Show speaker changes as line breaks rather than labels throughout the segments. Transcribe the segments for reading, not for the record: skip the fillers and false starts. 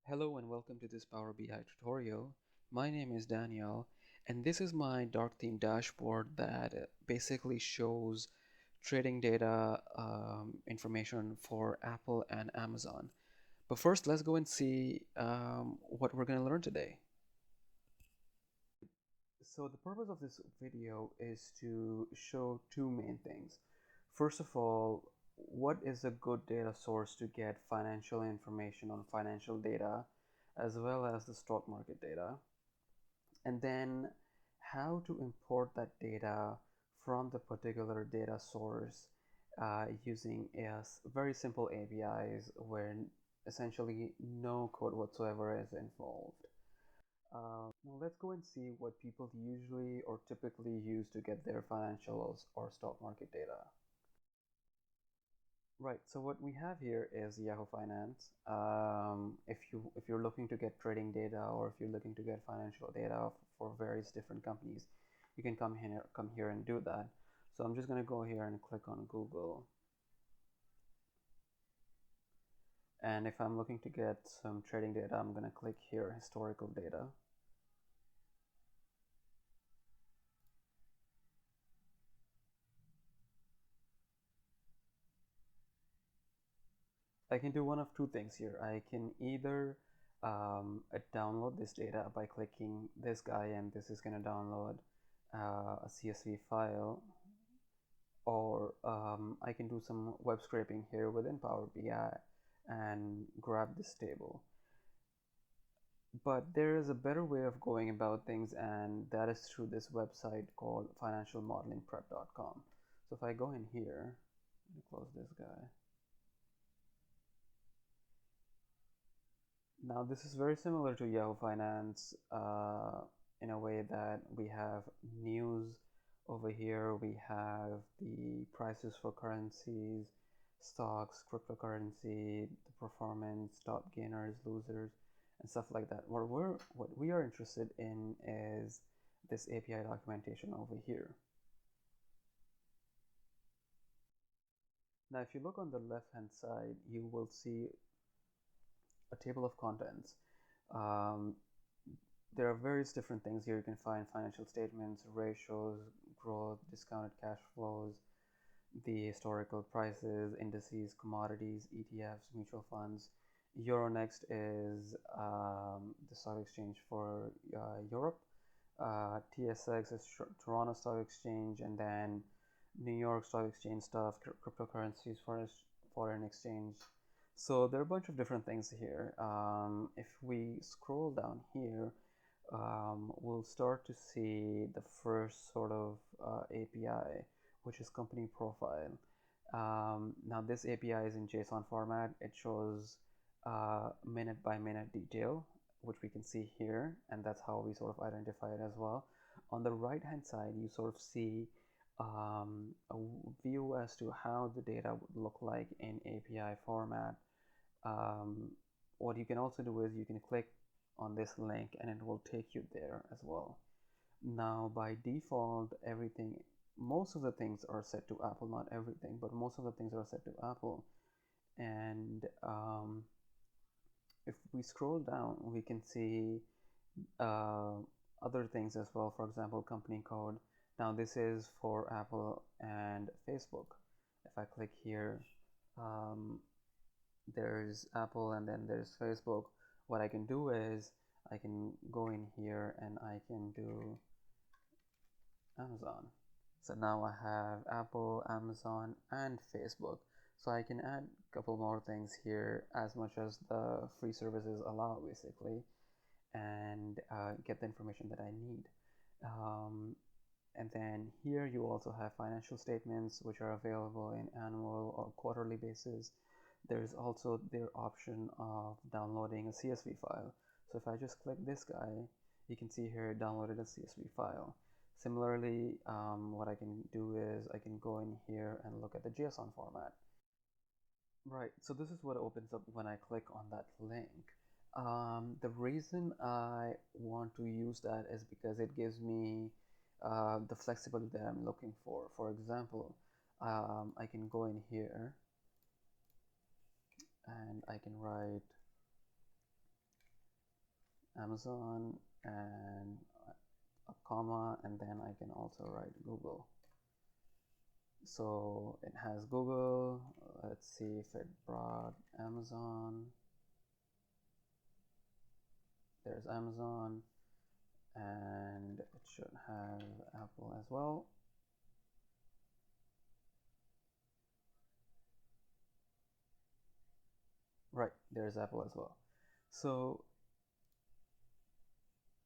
Hello and welcome to this Power BI tutorial. My name is Daniel, and this is my dark theme dashboard that basically shows trading data information for Apple and Amazon. But first, let's go and see what we're going to learn today. So the purpose of this video is to show two main things. First of all, what is a good data source to get financial information on financial data as well as the stock market data, and then how to import that data from the particular data source using very simple APIs where essentially no code whatsoever is involved. Now let's go and see what people usually or typically use to get their financials or stock market data. Right, so what we have here is Yahoo Finance. If you're looking to get trading data or if you're looking to get financial data for various different companies, you can come here and do that. So I'm just going to go here and click on Google. And if I'm looking to get some trading data, I'm going to click here, historical data. I can do one of two things here. I can either download this data by clicking this guy, and this is going to download a CSV file, or I can do some web scraping here within Power BI and grab this table. But there is a better way of going about things, and that is through this website called financialmodelingprep.com. So if I go in here, let me close this guy. Now this is very similar to Yahoo Finance in a way that we have news over here, we have the prices for currencies, stocks, cryptocurrency, the performance, top gainers, losers, and stuff like that. What we are interested in is this API documentation over here. Now if you look on the left hand side, you will see a table of contents. Um, there are various different things here. You can find financial statements, ratios, growth, discounted cash flows, the historical prices, indices, commodities, ETFs, mutual funds. Euronext is the stock exchange for Europe. TSX is Toronto Stock Exchange, and then New York Stock Exchange stuff, cryptocurrencies, foreign exchange. So there are a bunch of different things here. If we scroll down here, we'll start to see the first sort of API, which is company profile. Now this API is in JSON format. It shows minute by minute detail, which we can see here, and that's how we sort of identify it as well. On the right hand side, you sort of see a view as to how the data would look like in API format. What you can also do is you can click on this link and it will take you there as well. Now by default, most of the things are set to Apple, not everything, but most of the things are set to Apple. And if we scroll down, we can see other things as well. For example, company code. Now this is for Apple and Facebook. If I click here, there's Apple and then there's Facebook. What I can do is I can go in here and I can do Amazon. So now I have Apple, Amazon, and Facebook. So I can add a couple more things here as much as the free services allow, basically, and get the information that I need. And then here you also have financial statements, which are available in annual or quarterly basis. There's also their option of downloading a CSV file. So if I just click this guy, you can see here downloaded a CSV file. Similarly, what I can do is I can go in here and look at the JSON format. Right, so this is what opens up when I click on that link. The reason I want to use that is because it gives me the flexibility that I'm looking for. For example, I can go in here and I can write Amazon and a comma, and then I can also write Google. So it has Google. Let's see if it brought Amazon. There's Amazon, and it should have Apple as well. Right, there's Apple as well. So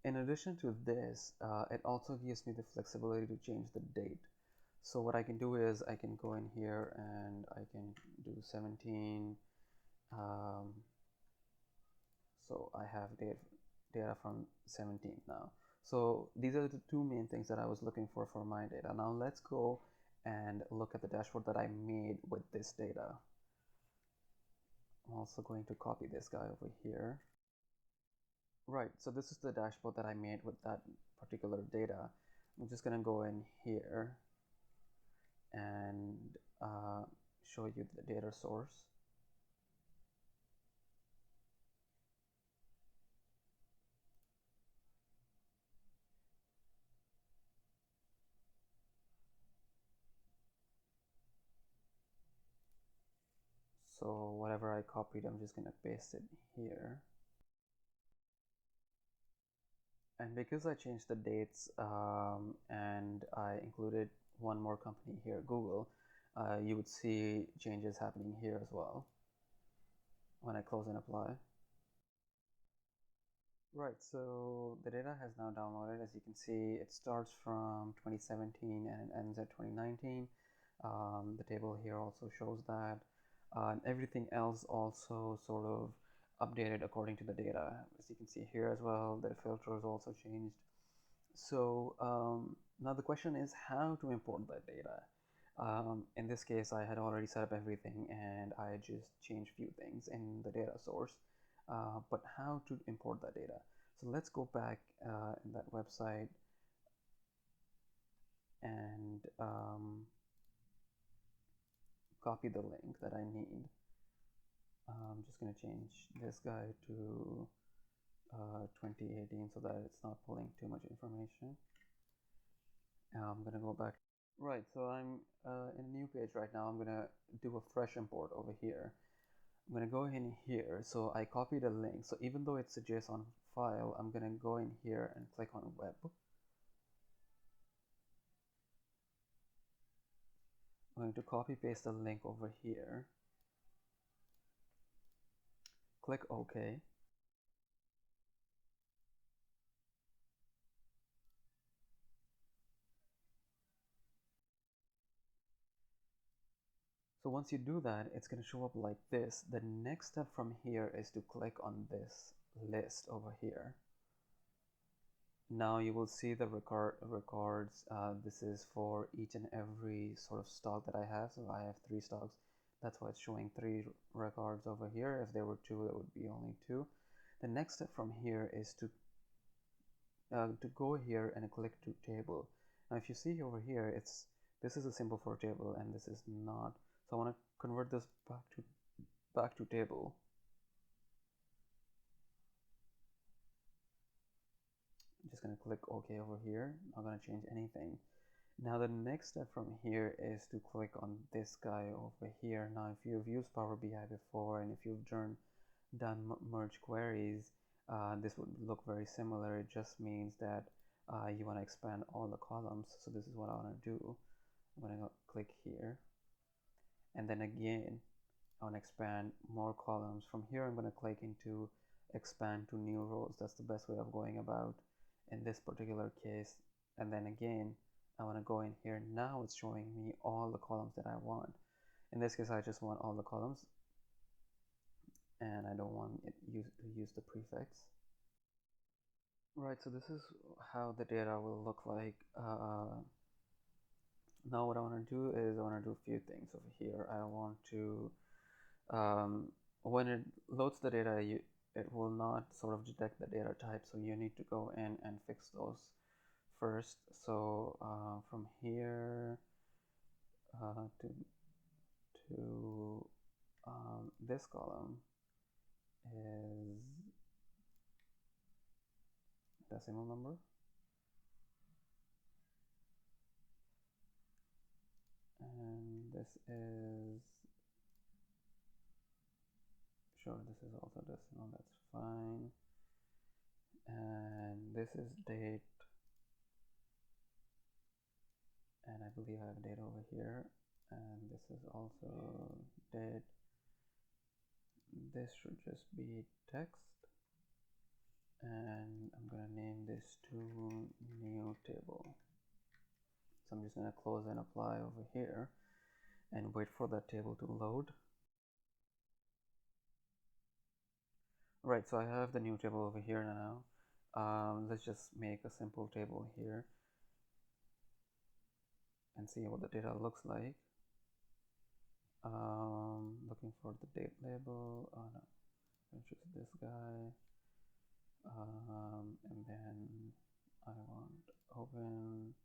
in addition to this, it also gives me the flexibility to change the date. So what I can do is I can go in here and I can do 17. So I have data from 17 now. So these are the two main things that I was looking for my data. Now let's go and look at the dashboard that I made with this data. I'm also going to copy this guy over here. Right, so this is the dashboard that I made with that particular data. I'm just gonna go in here and show you the data source. So whatever I copied, I'm just gonna paste it here. And because I changed the dates and I included one more company here, Google, you would see changes happening here as well when I close and apply. Right, so the data has now downloaded. As you can see, it starts from 2017 and it ends at 2019. The table here also shows that. Everything else also sort of updated according to the data. As you can see here as well, the filters also changed. So now the question is how to import that data. In this case, I had already set up everything and I just changed few things in the data source. But how to import that data? So let's go back in that website and copy the link that I need. I'm just going to change this guy to 2018 so that it's not pulling too much information. I'm going to go back. Right, so I'm in a new page right now. I'm going to do a fresh import over here. I'm going to go in here. So I copied a link. So even though it's a JSON file, I'm going to go in here and click on web. I'm going to copy paste the link over here. Click OK. So once you do that, it's going to show up like this. The next step from here is to click on this list over here. Now you will see the records. This is for each and every sort of stock that I have. So I have 3 stocks. That's why it's showing 3 records over here. If there were 2, there would be only 2. The next step from here is to go here and click to table. Now if you see over here, this is a symbol for table and this is not. So I want to convert this back to table. I'm just going to click OK over here. Not going to change anything. Now the next step from here is to click on this guy over here. Now if you've used Power BI before and if you've done merge queries, this would look very similar. It just means that you want to expand all the columns. So this is what I want to do. I'm going to click here. And then again, I want to expand more columns. From here, I'm going to click into expand to new rows. That's the best way of going about in this particular case. And then again, I want to go in here. Now it's showing me all the columns that I want. In this case, I just want all the columns. And I don't want it to use the prefix. Right, so this is how the data will look like. Now what I want to do is I want to do a few things over here. I want to, when it loads the data, it will not sort of detect the data type, so you need to go in and fix those first. So from here to this column is decimal number. And this is, sure, this is also decimal, that's fine. And this is date, and I believe I have date over here, and this is also date. This should just be text, and I'm gonna name this to new table. So I'm just gonna close and apply over here and wait for that table to load. Right, so I have the new table over here now. Let's just make a simple table here and see what the data looks like. Looking for the date label. Oh no, I'm gonna choose this guy. And then I want open,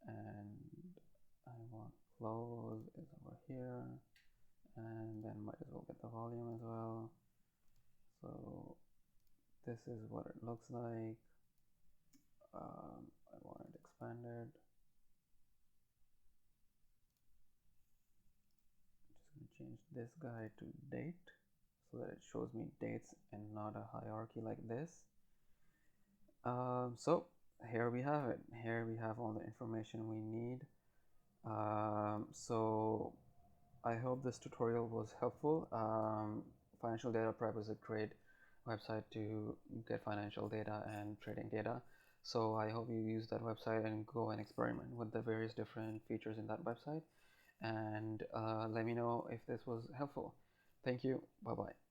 and I want close is over here, and then might as well get the volume as well. So this is what it looks like. I want it expanded. I'm just going to change this guy to date so that it shows me dates and not a hierarchy like this. So here we have it. Here we have all the information we need. So I hope this tutorial was helpful. Financial Data Prep is a great website to get financial data and trading data. So I hope you use that website and go and experiment with the various different features in that website. And let me know if this was helpful. Thank you. Bye-bye.